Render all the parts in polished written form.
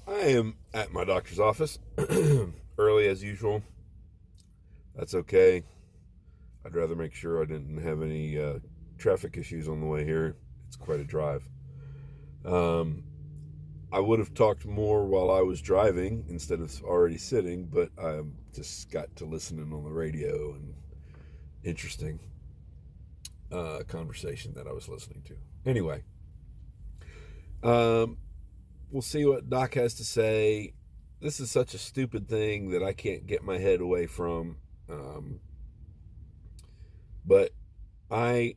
I am at my doctor's office early as usual. That's okay. I'd rather make sure I didn't have any traffic issues on the way here. It's quite a drive. Um, I would have talked more while I was driving instead of already sitting, but I just got to listening on the radio and interesting conversation that I was listening to. Anyway, um, we'll see what Doc has to say. This is such a stupid thing that I can't get my head away from. Um, but I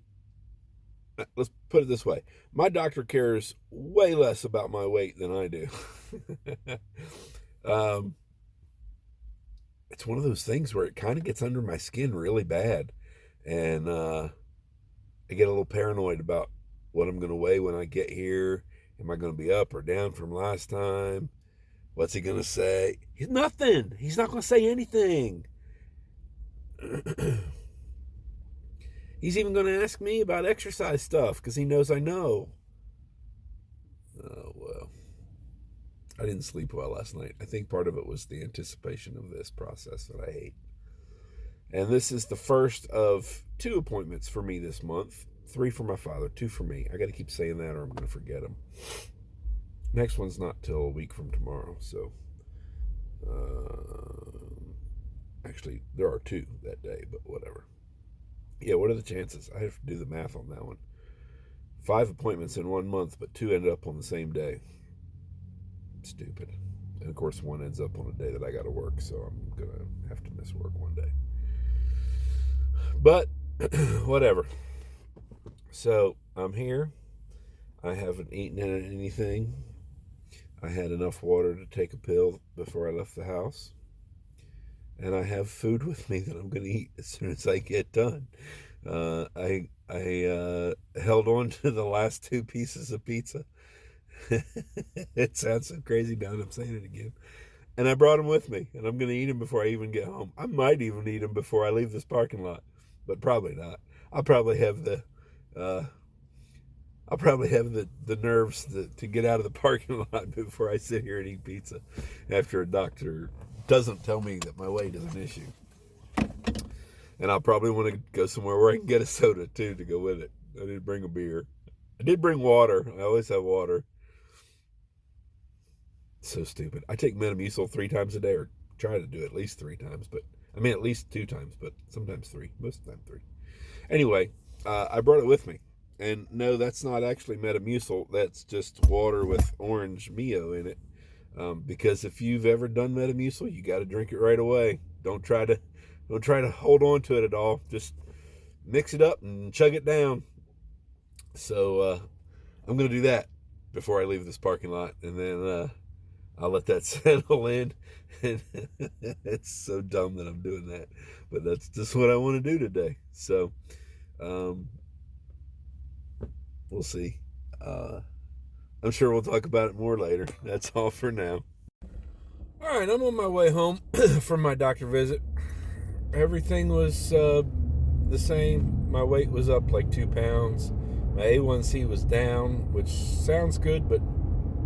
let's put it this way: my doctor cares way less about my weight than I do. um, it's one of those things where it kind of gets under my skin really bad, and I get a little paranoid about what I'm going to weigh when I get here. Am I going to be up or down from last time? What's he going to say? He's nothing. He's not going to say anything. He's even going to ask me about exercise stuff because he knows I know. Oh, well. I didn't sleep well last night. I think part of it was the anticipation of this process that I hate. And this is the first of 2 appointments for me this month. 3 for my father, 2 for me. I got to keep saying that or I'm going to forget them. Next one's not till a week from tomorrow. So, actually, there are 2 that day, but whatever. Yeah, what are the chances? I have to do the math on that one. 5 appointments in 1 month, but 2 ended up on the same day. Stupid. And of course, one ends up on a day that I got to work, so I'm going to have to miss work one day. But, whatever. So, I'm here. I haven't eaten anything. I had enough water to take a pill before I left the house. And I have food with me that I'm going to eat as soon as I get done. I held on to the last 2 pieces of pizza. It sounds so crazy now that I'm saying it again. And I brought them with me, and I'm going to eat them before I even get home. I might even eat them before I leave this parking lot, but probably not. I'll probably have the nerves to get out of the parking lot before I sit here and eat pizza after a doctor doesn't tell me that my weight is an issue. And I'll probably want to go somewhere where I can get a soda too to go with it. I didn't bring a beer. I did bring water. I always have water. So stupid. I take Metamucil 3 times a day, or try to do at least 3 times, but I mean at least 2 times, but sometimes 3. Most of the time 3. Anyway, I brought it with me. And no, that's not actually Metamucil. That's just water with orange Mio in it. Because if you've ever done Metamucil, you got to drink it right away. Don't try to hold on to it at all. Just mix it up and chug it down. So I'm gonna do that before I leave this parking lot, and then I'll let that settle in. And it's so dumb that I'm doing that, but that's just what I want to do today. So we'll see. I'm sure we'll talk about it more later. That's all for now. All right, I'm on my way home from my doctor visit. Everything was the same. My weight was up like 2 pounds. My A1C was down, which sounds good, but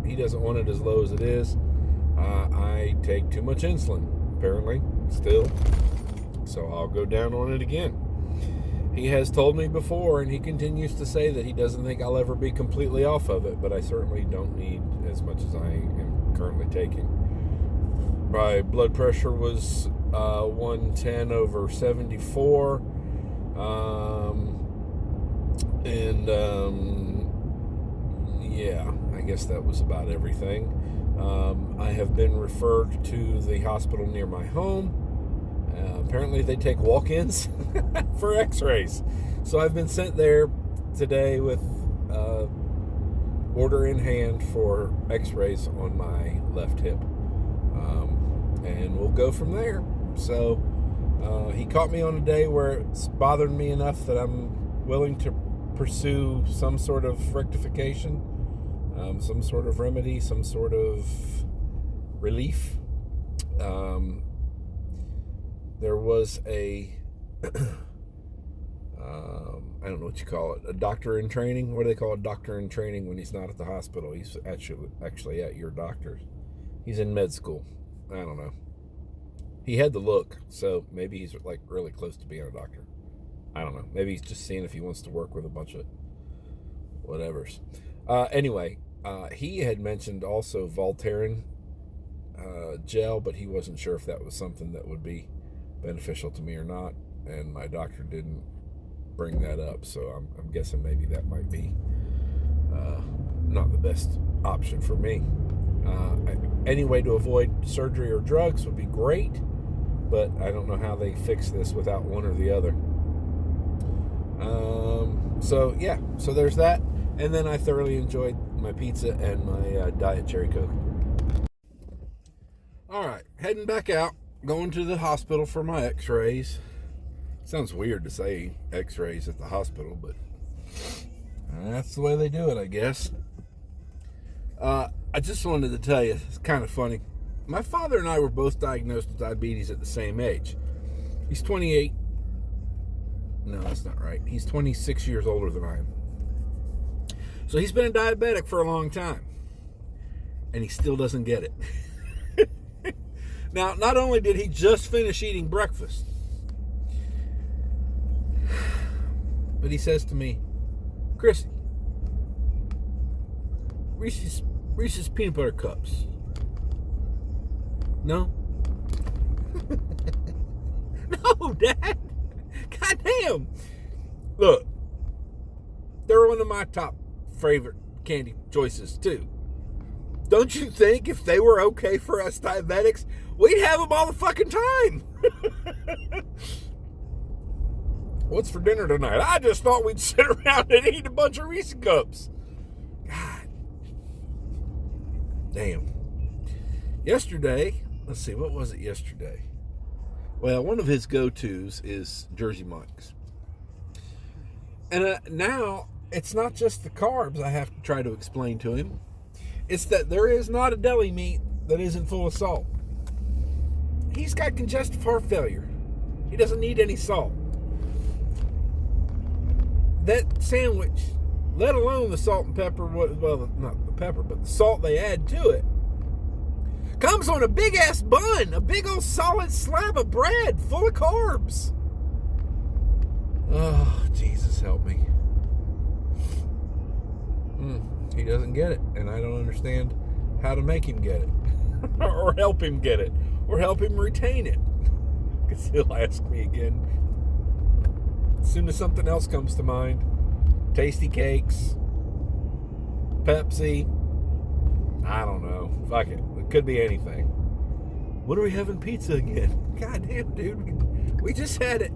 he doesn't want it as low as it is. I take too much insulin, apparently, still. So I'll go down on it again. He has told me before, and he continues to say that he doesn't think I'll ever be completely off of it, but I certainly don't need as much as I am currently taking. My blood pressure was 110 over 74. Yeah, I guess that was about everything. I have been referred to the hospital near my home. Apparently they take walk-ins for x-rays. So I've been sent there today with order in hand for x-rays on my left hip. And we'll go from there. So he caught me on a day where it's bothered me enough that I'm willing to pursue some sort of rectification, some sort of remedy, some sort of relief. There was a I don't know what you call it, a doctor in training. What do they call a doctor in training when he's not at the hospital? He's actually at your doctor's. He's in med school. I don't know. He had the look, so maybe he's like really close to being a doctor. I don't know. Maybe he's just seeing if he wants to work with a bunch of whatevers. Anyway, he had mentioned also Voltaren gel, but he wasn't sure if that was something that would be beneficial to me or not, and my doctor didn't bring that up, so I'm guessing maybe that might be not the best option for me. Any way to avoid surgery or drugs would be great, but I don't know how they fix this without one or the other. So there's that. And then I thoroughly enjoyed my pizza and my Diet Cherry Coke. All right, heading back out, going to the hospital for my x-rays. Sounds weird to say x-rays at the hospital, but that's the way they do it, I guess. I just wanted to tell you, it's kind of funny. My father and I were both diagnosed with diabetes at the same age. He's 28. No, that's not right. He's 26 years older than I am. So he's been a diabetic for a long time. And he still doesn't get it. Now, not only did he just finish eating breakfast, but he says to me, Chris, Reese's peanut butter cups. No? No, Dad. Goddamn. Look, they're one of my top favorite candy choices, too. Don't you think if they were okay for us diabetics, we'd have them all the fucking time? What's for dinner tonight? I just thought we'd sit around and eat a bunch of Reese's cups. God. Damn. Yesterday, let's see, what was it yesterday? Well, one of his go-tos is Jersey Mike's. And now, it's not just the carbs I have to try to explain to him. It's that there is not a deli meat that isn't full of salt. He's got congestive heart failure. He doesn't need any salt. That sandwich, let alone the salt and pepper, well, not the pepper, but the salt they add to it, comes on a big-ass bun, a big old solid slab of bread full of carbs. Oh, Jesus help me. He doesn't get it, and I don't understand how to make him get it, or help him get it, or help him retain it, because he'll ask me again as soon as something else comes to mind. Tasty Cakes, Pepsi, I don't know, fuck it, it could be anything. When are we having pizza again? God damn, dude, we just had it,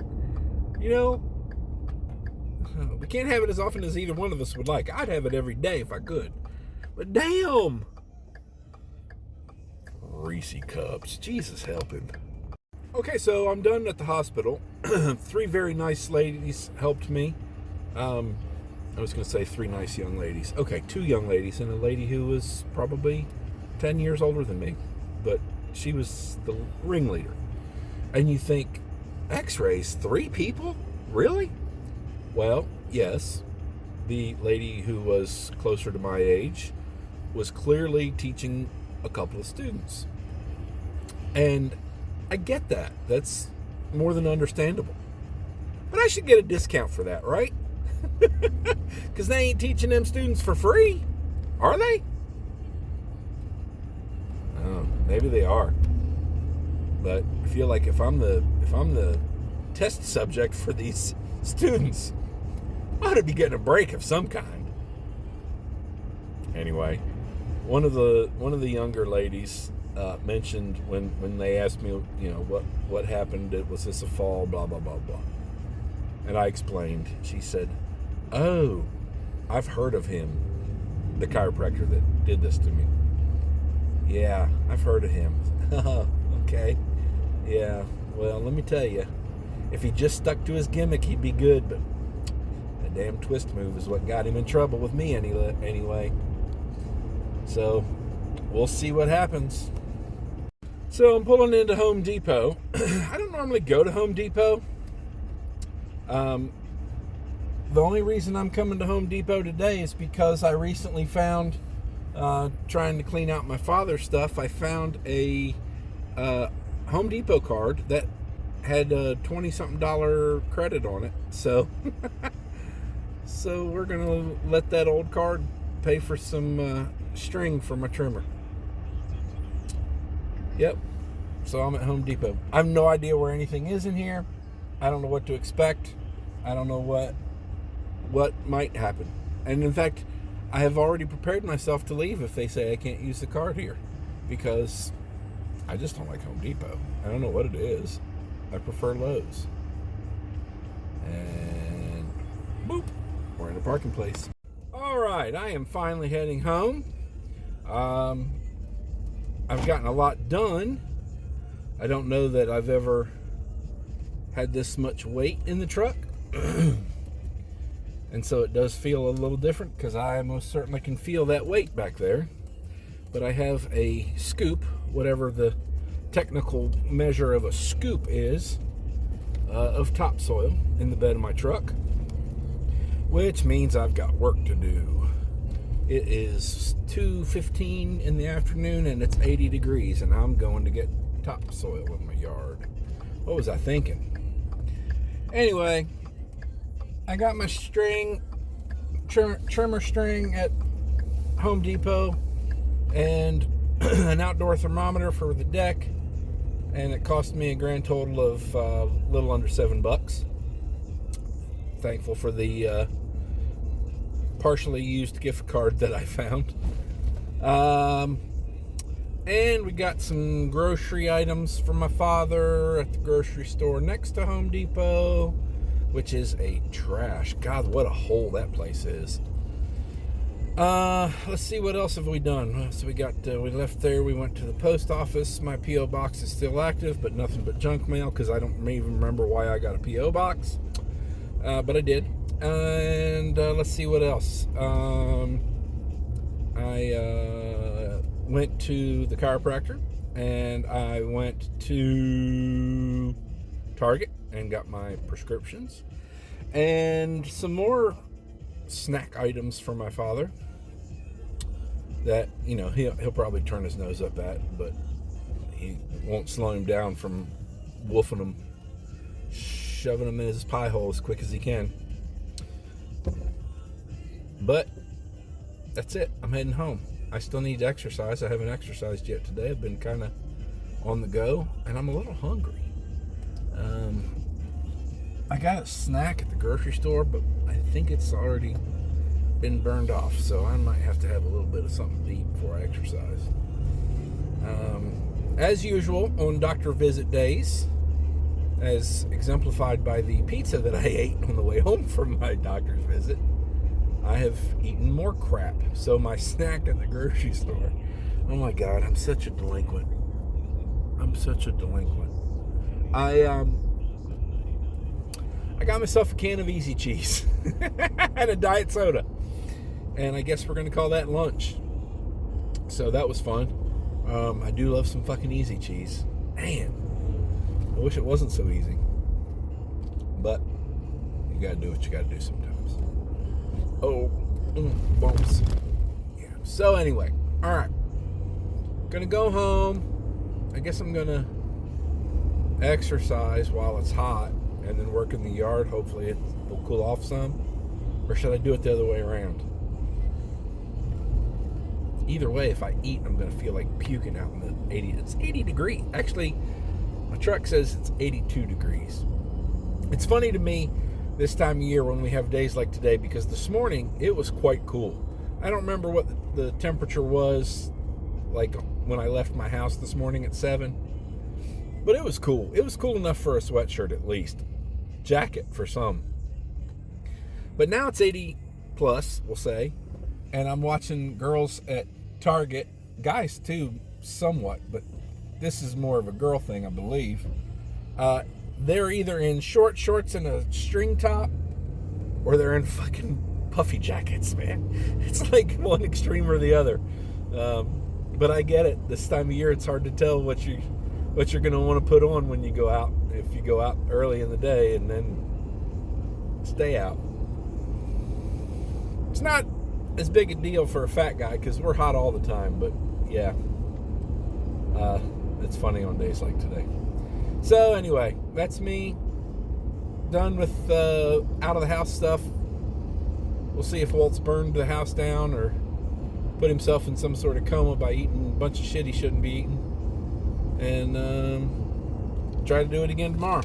you know. We can't have it as often as either one of us would like. I'd have it every day if I could. But damn! Reese cups. Jesus help him. Okay, so I'm done at the hospital. 3 very nice ladies helped me. I was going to say 3 nice young ladies. Okay, 2 young ladies and a lady who was probably 10 years older than me. But she was the ringleader. And you think, x-rays, 3 people? Really? Well, yes, the lady who was closer to my age was clearly teaching a couple of students. And I get that. That's more than understandable. But I should get a discount for that, right? Because they ain't teaching them students for free, are they? Oh, maybe they are. But I feel like if I'm the test subject for these students, I ought to be getting a break of some kind. Anyway, one of the younger ladies mentioned when they asked me, you know, what happened, was this a fall, blah blah blah blah, and I explained. She said, "Oh, I've heard of him, the chiropractor that did this to me. Yeah, I've heard of him." Okay, yeah. Well, let me tell you, if he just stuck to his gimmick, he'd be good, but that damn twist move is what got him in trouble with me anyway. So, we'll see what happens. So, I'm pulling into Home Depot. I don't normally go to Home Depot. The only reason I'm coming to Home Depot today is because I recently found trying to clean out my father's stuff, I found a Home Depot card that had a $20-something credit on it. So, so we're gonna let that old card pay for some string for my trimmer. Yep. So I'm at Home Depot. I have no idea where anything is in here. I don't know what to expect. I don't know what might happen. And in fact, I have already prepared myself to leave if they say I can't use the card here, because I just don't like Home Depot. I don't know what it is. I prefer Lowe's. And boop, we're in a parking place. All right, I am finally heading home. I've gotten a lot done. I don't know that I've ever had this much weight in the truck. And so it does feel a little different, because I most certainly can feel that weight back there. But I have a scoop, whatever the technical measure of a scoop is, of topsoil in the bed of my truck, which means I've got work to do. It is 2:15 in the afternoon and it's 80 degrees, and I'm going to get topsoil in my yard. What was I thinking? Anyway, I got my string, trimmer string at Home Depot, and an outdoor thermometer for the deck, and it cost me a grand total of a little under $7. Thankful for the partially used gift card that I found. And we got some grocery items for my father at the grocery store next to Home Depot, which is a trash. God, what a hole that place is. Let's see, what else have we done? So we left there, we went to the post office. My P.O. box is still active, but nothing but junk mail, because I don't even remember why I got a P.O. box. But I did. And let's see what else. I went to the chiropractor, and I went to Target and got my prescriptions and some more snack items for my father that, you know, he'll probably turn his nose up at, but he won't slow him down from wolfing them, shoving them in his pie hole as quick as he can. But that's it. I'm heading home. I still need to exercise. I haven't exercised yet today. I've been kind of on the go, and I'm a little hungry. I got a snack at the grocery store, but I think it's already been burned off, so I might have to have a little bit of something to eat before I exercise. As usual, on doctor visit days, as exemplified by the pizza that I ate on the way home from my doctor's visit, I have eaten more crap. So my snack at the grocery store, oh my God, I'm such a delinquent. I got myself a can of Easy Cheese and a diet soda, and I guess we're going to call that lunch. So that was fun. I do love some fucking Easy Cheese. Man, I wish it wasn't so easy, but you gotta do what you gotta do sometimes. Oh, bumps. Yeah. So anyway, all right, gonna go home. I guess I'm gonna exercise while it's hot, and then work in the yard. Hopefully it will cool off some. Or should I do it the other way around? Either way, if I eat, I'm going to feel like puking out in the 80. It's 80 degrees. Actually, my truck says it's 82 degrees. It's funny to me this time of year when we have days like today, because this morning it was quite cool. I don't remember what the temperature was like when I left my house this morning at 7. But it was cool. It was cool enough for a sweatshirt at least. Jacket for some. But now it's 80 plus, we'll say. And I'm watching girls at Target, guys too, somewhat, but this is more of a girl thing, I believe. They're either in short shorts and a string top, or they're in fucking puffy jackets, man. It's like one extreme or the other. But I get it. This time of year, it's hard to tell what you're going to want to put on when you go out. If you go out early in the day and then stay out. It's not as big a deal for a fat guy because we're hot all the time. But yeah, it's funny on days like today. So anyway, that's me done with out of the house stuff. We'll see if Walt's burned the house down or put himself in some sort of coma by eating a bunch of shit he shouldn't be eating. And try to do it again tomorrow.